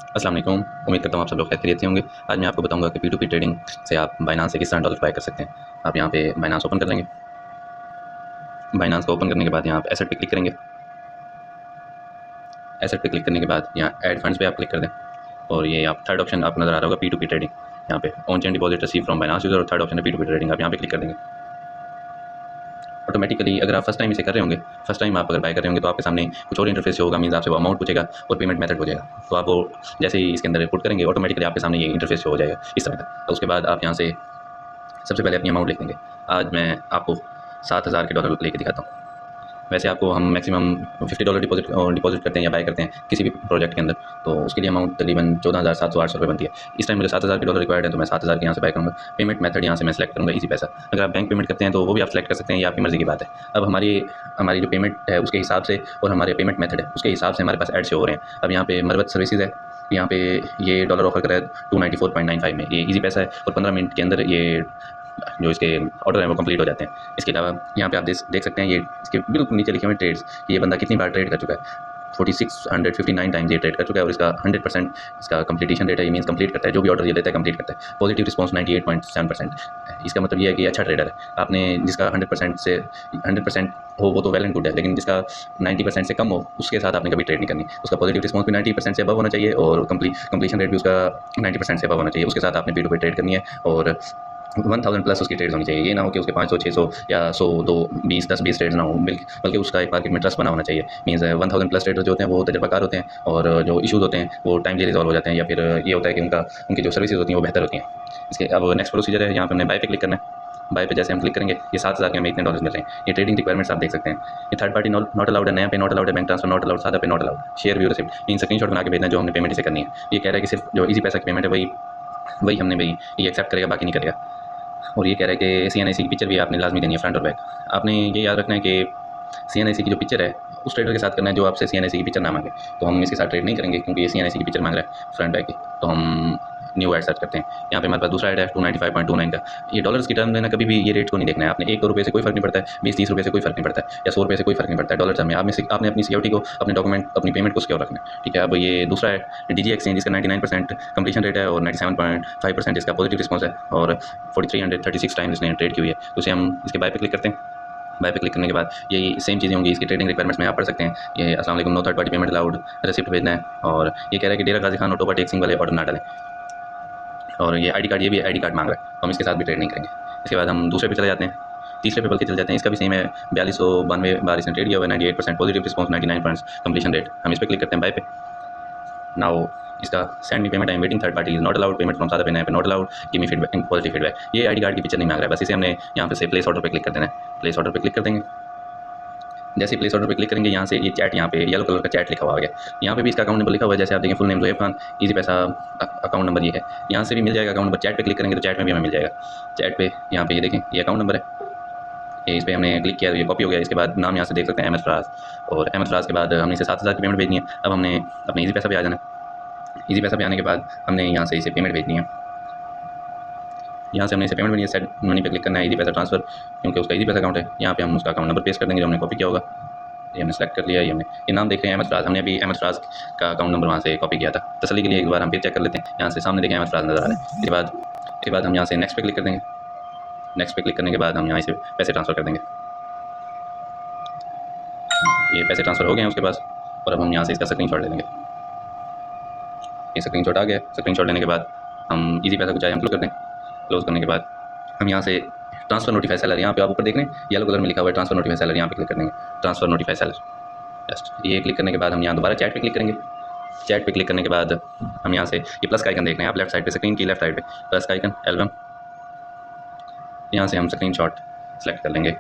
अस्सलाम वालेकुम। उम्मीद करता हूँ आप सब लोग खैरियत से होंगे। आज मैं आपको बताऊंगा कि P2P ट्रेडिंग से आप बाइनेंस से किस तरह डॉलर बाय कर सकते हैं। आप यहाँ पे बाइनेंस ओपन कर लेंगे। बाइनेंस को ओपन करने के बाद यहाँ आप एसेट पे क्लिक करेंगे। एसेट पे क्लिक करने के बाद यहाँ ऐड फंड्स पे आप क्लिक कर दें और ये आप थर्ड ऑप्शन आपको नज़र आ रहा होगा P2P ट्रेडिंग। यहाँ पे on chain deposit receive from Binance user और थर्ड ऑप्शन है P2P ट्रेडिंग। आप यहाँ पे क्लिक कर देंगे। ऑटोमेटिकली अगर आप फर्स्ट टाइम इसे कर रहे होंगे, फर्स्ट टाइम आप अगर बाय कर रहे होंगे तो आपके सामने कुछ और इंटरफेस होगा। मीन्स आपसे वो अमाउंट पूछेगा और पेमेंट मेथड पूछेगा। तो आप वो जैसे ही इसके अंदर पुट करेंगे ऑटोमेटिकली आपके सामने ये इंटरफेस हो जाएगा इस तरह का। तो उसके बाद आप यहाँ से सबसे पहले अपनी अमाउंट लिख देंगे। आज मैं आपको 7,000 के डॉलर लेके दिखाता हूँ। वैसे आपको हम मैक्सिमम $50 डिपॉजिट करते हैं या बाय करते हैं किसी भी प्रोजेक्ट के अंदर, तो उसके लिए अमाउंट तकरीबन 14,700-800 रुपये बनती है। इस टाइम मुझे 7,000 के डॉलर रिक्वायर्ड है तो मैं 7,000 के यहाँ से बाय करूँगा। पेमेंट मेथड यहाँ से मैं सेलेक्ट करूँगा ईज़ी पैसा। अगर आप बैंक पेमेंट करते हैं तो वो भी आप सेलेक्ट कर सकते हैं, ये आपकी मर्ज़ी की बात है। अब हमारी हमारी जो पेमेंट है उसके हिसाब से और हमारे पेमेंट मेथड है उसके हिसाब से हमारे पास एड्स हो रहे हैं। अब यहाँ पे मरवत सर्विसेज है, यहाँ पे ये डॉलर ऑफर कर रहा है 294.95 में। ये ईज़ी पैसा है और 15 मिनट के अंदर ये जो इसके ऑर्डर हैं वो कंप्लीट हो जाते हैं। इसके अलावा यहाँ पे आप देख सकते हैं ये इसके बिल्कुल नीचे लिखे हुए ट्रेड्स, ये बंदा कितनी बार ट्रेड कर चुका है। 4659 टाइम्स ये ट्रेड कर चुका है और इसका 100% इसका कंप्लीटेशन रेट है। ये मीन्स कंप्लीट करता है, जो भी ऑर्डर ये लेता है कंप्लीट करता है। Positive response 98.7%। इसका मतलब ये है कि अच्छा ट्रेडर है। आपने जिसका 100% हो वो तो वेल एंड गुड है, लेकिन जिसका 90% से कम हो उसके साथ आपने कभी ट्रेड नहीं करनी। उसका पॉजिटिव रिस्पॉन्स भी 90% से अबव होना चाहिए और कंप्लीशन रेट भी उसका 90% से अबव होना चाहिए। उसके साथ आपने P2P ट्रेड करनी है और 1000 प्लस उसकी ट्रेड्स होनी चाहिए। ये ना हो कि उसके 500 600 या 100 2 20 10 20 ट्रेड्स ना हो, बल्कि उसका एक मार्केट में ट्रस्ट बना होना चाहिए। मीन्स 1000 प्लस ट्रेडर्स जो होते हैं वो तजर्बाकार होते हैं और जो इशूज़ होते हैं वो टाइमली रिजॉल्व हो जाते हैं, या फिर ये होता है कि उनकी जो सर्विसेज होती हैं वो बेहतर होती हैं। इसके अब नेक्स्ट प्रोसीजर है, यहाँ पे हमने बाय पे क्लिक करना है। बाय पे जैसे हम क्लिक करेंगे ये 7,000 के हमें इतने डॉलर्स मिल रहे हैं। ये ट्रेडिंग रिक्वायरमेंट्स आप देख सकते हैं। ये थर्ड पार्टी नॉट अलाउड है, नया पे नॉट अलाउड है, बैंक ट्रांसफर नॉट अलाउड, सादा पे not allowed, share view receipt mean screenshot बना के भेजना जो हमने पेमेंट इसे करनी है। ये कह रहा है कि सिर्फ जो ईजी पैसा की पेमेंट है वही हमने भाई ये एक्सेप्ट करेगा, बाकी नहीं करेगा। और ये कह रहा है कि CNIC की पिक्चर भी आपने लाजमी देनी है फ्रंट और बैक। आपने ये याद रखना है कि CNIC की जो पिक्चर है उस ट्रेडर के साथ करना है जो आपसे CNIC की पिक्चर ना मांगे। तो हम इसके साथ ट्रेड नहीं करेंगे क्योंकि ये CNIC की पिक्चर मांग रहा है फ्रंट बैक की। तो हम न्यू ऐड सर्च करते हैं। यहाँ पे हमारे पास दूसरा ऐड है 295.29 का। ये डॉलर्स की टर्म देना, कभी भी ये रेट को नहीं देखना है आपने। 1 रुपये से कोई फर्क नहीं पड़ता है, 20-30 रुपये से कोई फर्क नहीं पड़ता है, या 100 रुपये से कोई फर्क नहीं पड़ता है। डॉलर टर्म में आपने अपनी सिक्योरिटी को, अपने डॉक्यूमेंट, अपनी पेमेंट को सिक्योर रखना है। ठीक है। अब ये दूसरा है DG एक्सचेंज, इसका 99% कंप्लीशन रेट है और 97.5% इसका पॉजिटिव रिस्पॉन्स है और 4336 टाइम्स इसने ट्रेड की हुई है। तो इसे हम इसके बाय पे क्लिक करते हैं। बाय पे क्लिक करने के बाद यही सेम चीज़ें होंगी। इसकी ट्रेडिंग रिक्वायरमेंट्स में आप पढ़ सकते हैं। ये अस्सलाम वालेकुम, no third party payment allowed, receipt भेजना है और ये कह रहा है कि डेरा गाजी खान ऑटो टैक्सिंग वाले ऑर्डर ना डालें। और ये ID कार्ड, ये भी ID कार्ड मांग रहा है, तो हम इसके साथ भी ट्रेड नहीं करेंगे। इसके बाद हम दूसरे पे चले जाते हैं, तीसरे पे बल्कि चले जाते हैं। इसका भी सेम है, 4292 बार इसने ट्रेड किया हुआ है, 98% positive response, 99 points completion rate. हम इस पर क्लिक करते हैं बाय पे। नाउ इसका send me payment, I am waiting, third party is not allowed, payment from सादा पे पे not allowed, give me feedback, positive feedback. ये ID कार्ड की पिक्चर नहीं मांग रहा है, बस इसे हमने यहाँ पे से प्लेस ऑर्डर पे क्लिक कर देना है। प्लेस ऑर्डर पे क्लिक कर देंगे। जैसे ही प्लेस ऑर्डर पे क्लिक करेंगे यहाँ से ये चैट, यहाँ पे येलो कलर का चैट लिखा हुआ आ गया। यहाँ पे भी इसका अकाउंट नंबर लिखा हुआ है, जैसे आप देखें full name Zoeb Khan, easy पैसा अकाउंट नंबर ये है। यहाँ से भी मिल जाएगा अकाउंट नंबर। चैट पे क्लिक करेंगे तो चैट में भी हमें मिल जाएगा। चैट पे यहाँ पे ये देखें ये अकाउंट नंबर है, ये इस पर हमने क्लिक किया तो ये कॉपी हो गया। इसके बाद नाम यहाँ से देख सकते हैं अहमद फराज, और अहमद फराज के बाद हमने इसे 7,000 की पेमेंट भेजनी है। अब हमने अपने ईजी पैसा पे आ जाना है। ईजी पैसा पे आने के बाद हमने यहाँ से इसे पेमेंट भेजनी है। यहाँ से हमने इसे पेमेंट भेजनी है, सेट मनी पे क्लिक करना है, ईजी पैसा ट्रांसफर, क्योंकि उसका ईजी पैसा अकाउंट है। यहाँ पे हम उसका अकाउंट नंबर पेस्ट कर देंगे जो हमने कॉपी किया होगा। ये हमने सेलेक्ट कर लिया। ये नाम देख रहे हैं अहमद फराज, हमने अभी अहमद फराज का अकाउंट नंबर वहाँ से कॉपी किया था। तसल्ली के लिए एक बार हम फिर चेक कर लेते हैं। यहाँ से सामने देखें अहमद फराज नज़र आ रहा है। इसके बाद हम यहाँ से नेक्स्ट पे क्लिक कर देंगे। नेक्स्ट पे क्लिक करने के बाद हम यहाँ से पैसे ट्रांसफ़र कर देंगे। ये पैसे ट्रांसफ़र हो गए हैं उसके पास, और अब हम यहाँ से इसका स्क्रीनशॉट ले लेंगे। ये स्क्रीनशॉट आ गया। स्क्रीनशॉट लेने के बाद हम ईजी पैसा को चाहे हम क्लोज कर दें। क्लोज करने के बाद हम यहाँ से ट्रांसफर नोटिफाई सेलर, यहाँ पे आप ऊपर देख रहे हैं येलो कलर में लिखा हुआ है ट्रांसफर नोटिफाई सेलर, यहाँ पे क्लिक कर देंगे ट्रांसफर नोटिफाई सेलर। जस्ट ये क्लिक करने के बाद हम यहाँ दोबारा चैट पे क्लिक करेंगे। चैट पे क्लिक करने के बाद हम यहाँ से ये प्लस का आइकन देख रहे हैं आप लेफ्ट साइड पे, स्क्रीन की लेफ्ट साइड पे प्लस का आइकन, एल्बम। यहाँ से हम स्क्रीनशॉट सेलेक्ट कर लेंगे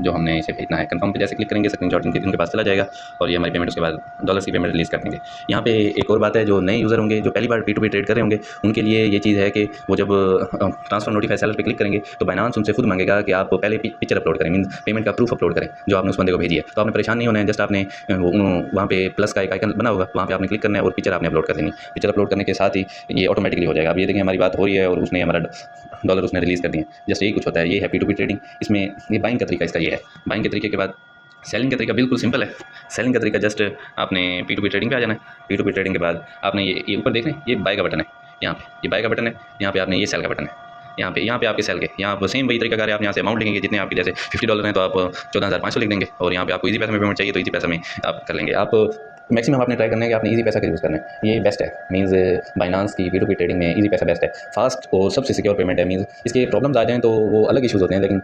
जो हमने इसे भेजना है। कंफर्म पे जैसे क्लिक करेंगे स्क्रीनशॉट उनके पास चला जाएगा और ये हमारी पेमेंट उसके बाद डॉलर्स की पेमेंट रिलीज़ कर देंगे। यहाँ पे एक और बात है, जो नए यूज़र होंगे जो पहली बार P2P ट्रेड कर रहे होंगे उनके लिए ये चीज़ है कि वो जब ट्रांसफर नोटिफाई सेलर पे क्लिक करेंगे तो बाइनेंस उनसे खुद मांगेगा कि आप पहले पिक्चर अपलोड करें, मीन पेमेंट का प्रूफ अपलोड करें जो आपने उस बंदे को भेजी है। तो आपने परेशान नहीं होना है, जस्ट आपने वहाँ पे प्लस का एक आइकन बना होगा, वहाँ पे आपने क्लिक करना है और पिक्चर आपने अपलोड कर देनी। पिक्चर अपलोड करने के साथ ही ये ऑटोमेटिकली हो जाएगा। अब ये देखें हमारी बात हो रही है और उसने हमारा डॉलर उसने रिलीज़ कर दिए। जस्ट यही कुछ होता है, ये है P2P ट्रेडिंग। इसमें ये बाइंग का तरीका इसका ये है। बाइंग के तरीके के बाद सेलिंग का तरीका बिल्कुल सिंपल है। सेलिंग का तरीका जस्ट आपने P2P ट्रेडिंग पे आ जाना है। P2P ट्रेडिंग के बाद आपने ये ऊपर देख रहे हैं, ये बाय का बटन है, यहाँ पे ये बाय का बटन है, यहाँ पे आपने ये सेल का बटन है, यहाँ पे आपके सेल के, यहाँ आप सेम वही तरीका कार है। आप यहाँ से अमाउंट लिखेंगे, जितने आपके जैसे $50 हैं तो आप 14,500 लिख देंगे, और यहाँ पे आपको इजी पैसा में पेमेंट चाहिए तो इजी पैसा में आप कर लेंगे। आप मैक्सिमम आपने ट्राई करना है कि आपने इजी पैसा का यूज़ करना है, ये बेस्ट है। मीन्स बाइनांस की P2P ट्रेडिंग में इजी पैसा बेस्ट है, फास्ट और सबसे सिक्योर पेमेंट है। मीन्स इसके प्रॉब्लम्स आ जाएँ तो वो अलग इशूज़ होते हैं, लेकिन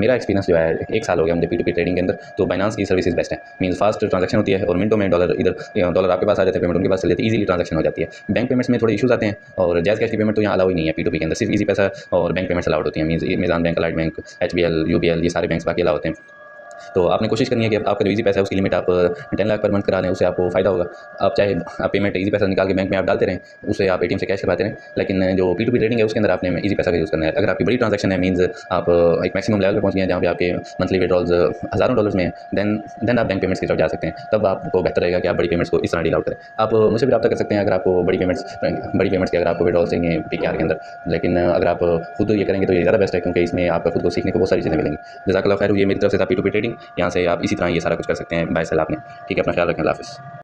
मेरा एक्सपीरियंस जो है 1 साल हो गया मुझे P2P ट्रेडिंग के अंदर, तो बाइनांस की सर्विसेज बेस्ट है। मीन्स फास्ट ट्रांजैक्शन होती है और मिनटों में डॉलर आपके पास आ जाते हैं, पेमेंट उनके पास चले जाती है, ईजिली ट्रांजैक्शन हो जाती है। बैंक पेमेंट्स में थोड़े इशूज़ आते हैं, और जैज़ कैश की पेमेंट तो यहाँ अलाउ ही नहीं है P2P के अंदर, सिर्फ ईजी पैसा और बैंक पेमेंट्स अलाउड होती हैं। Means Meezan Bank, Allied Bank, HBL, UBL, ये सारे बैंक्स बाकी अलाउ होते हैं। तो आपने कोशिश करनी है कि आपका जो ईजी पैसा है उसकी लिमिट आप 10 लाख पर मंथ करा लें, उससे आपको फ़ायदा होगा। आप चाहे आप पेमेंट ईजी पैसा निकाल के बैंक में आप डालते रहें, उससे आप ATM से कैश करवाते रहें, लेकिन जो P2P ट्रेडिंग है उसके अंदर आपने ईजी पैसा का यूज़ करना है। अगर आपकी बड़ी ट्रांजैक्शन है, मीन्स आप एक मैक्सिमम लेवल पर पहुँच गए हैं जहाँ पे आपके मंथली विड्रॉल्स हज़ारों डॉलर्स में है, देन आप बैंक पेमेंट्स की तरफ जा सकते हैं। तब आपको बेहतर रहेगा कि आप बड़ी पेमेंट्स को इस तरह डील आउट करें। आप मुझसे भी रब्ता कर सकते हैं अगर आपको बड़ी पेमेंट्स के अगर आपको विड्रॉल चाहिए PKR के अंदर, लेकिन अगर आप खुद ये करेंगे तो ये ज़्यादा बेस्ट है, क्योंकि इसमें आपको खुद को सीखने को बहुत सारी चीज़ें मिलेंगी। जज़ाकल्लाह खैर, ये मेरी तरफ से था P2P ट्रेडिंग। यहाँ से आप इसी तरह ये सारा कुछ कर सकते हैं, बाय सेल आपने। ठीक है, अपना ख्याल रखें, अल्लाह हाफ़िज़।